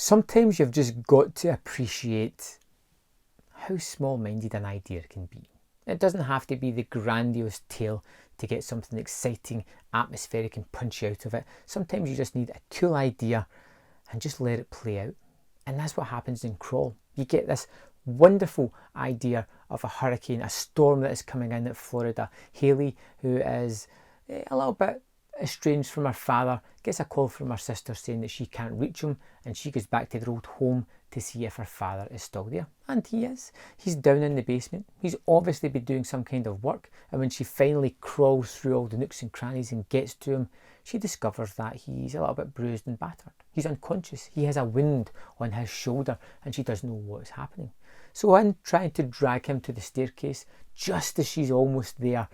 Sometimes you've just got to appreciate how small-minded an idea can be. It doesn't have to be the grandiose tale to get something exciting, atmospheric and punchy out of it. Sometimes you just need a cool idea and just let it play out. And that's what happens in Crawl. You get this wonderful idea of a hurricane, a storm that is coming in at Florida. Haley, who is a little bit estranged from her father, gets a call from her sister saying that she can't reach him, and she goes back to their old home to see if her father is still there. And he is. He's down in the basement. He's obviously been doing some kind of work, and when she finally crawls through all the nooks and crannies and gets to him, she discovers that he's a little bit bruised and battered. He's unconscious. He has a wound on his shoulder, and she doesn't know what's happening. So in trying to drag him to the staircase, just as she's almost there,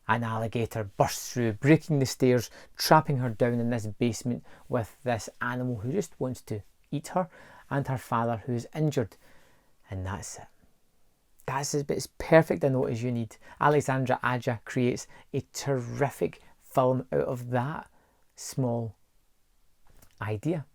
an alligator bursts through, breaking the stairs, trapping her down in this basement with this animal who just wants to eat her, and her father who is injured. And that's it. That's as perfect a note as you need. Alexandre Aja creates a terrific film out of that small idea.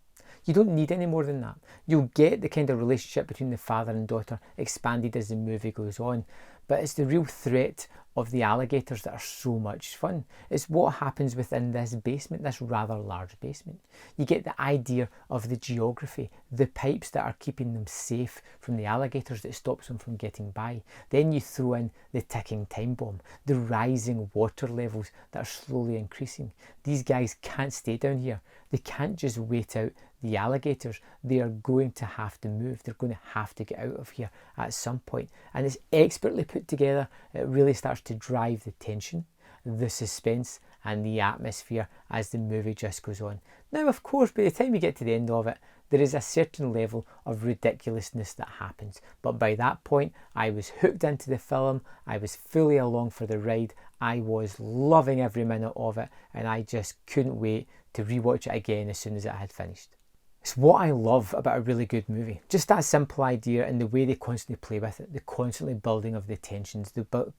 You don't need any more than that. You'll get the kind of relationship between the father and daughter expanded as the movie goes on, but it's the real threat of the alligators that are so much fun. It's what happens within this basement, this rather large basement. You get the idea of the geography, the pipes that are keeping them safe from the alligators that stops them from getting by. Then you throw in the ticking time bomb, the rising water levels that are slowly increasing. These guys can't stay down here. They can't just wait out the alligators. They are going to have to move. They're going to have to get out of here at some point. And it's expertly put together. It really starts to drive the tension, the suspense and the atmosphere as the movie just goes on. Now, of course, by the time you get to the end of it, there is a certain level of ridiculousness that happens. But by that point, I was hooked into the film. I was fully along for the ride. I was loving every minute of it, and I just couldn't wait to rewatch it again as soon as it had finished. It's what I love about a really good movie. Just that simple idea and the way they constantly play with it, the constantly building of the tensions, the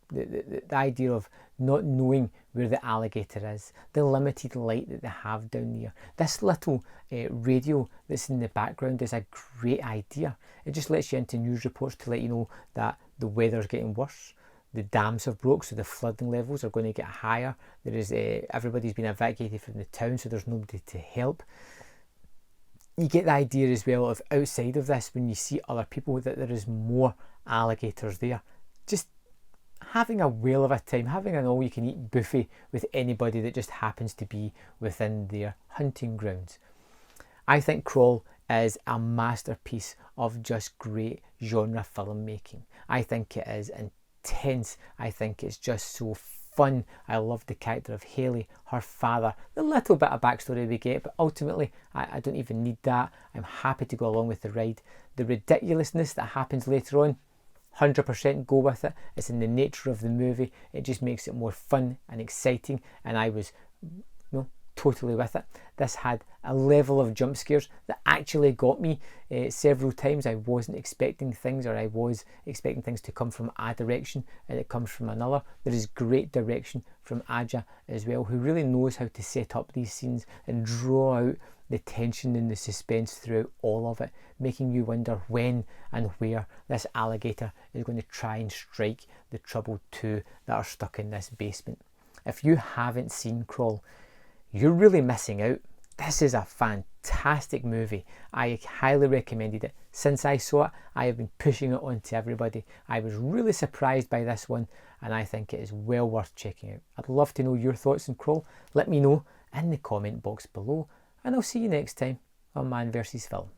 idea of not knowing where the alligator is, the limited light that they have down there. This little radio that's in the background is a great idea. It just lets you into news reports to let you know that the weather's getting worse. The dams have broke, so the flooding levels are going to get higher. There is everybody's been evacuated from the town, so there's nobody to help. You get the idea as well of outside of this, when you see other people, that there is more alligators there. Just having a whale of a time, having an all-you-can-eat buffet with anybody that just happens to be within their hunting grounds. I think Crawl is a masterpiece of just great genre filmmaking. I think it is intense. I think it's just so fun. I love the character of Haley, her father, the little bit of backstory we get, but ultimately I don't even need that. I'm happy to go along with the ride. The ridiculousness that happens later on, 100% go with it. It's in the nature of the movie. It just makes it more fun and exciting, and I was totally with it. This had a level of jump scares that actually got me several times. I wasn't expecting things, or I was expecting things to come from a direction and it comes from another. There is great direction from Aja as well, who really knows how to set up these scenes and draw out the tension and the suspense throughout all of it, making you wonder when and where this alligator is going to try and strike the troubled two that are stuck in this basement. If you haven't seen Crawl, you're really missing out. This is a fantastic movie. I highly recommended it. Since I saw it, I have been pushing it on to everybody. I was really surprised by this one, and I think it is well worth checking out. I'd love to know your thoughts on Crawl. Let me know in the comment box below, and I'll see you next time on Man vs. Film.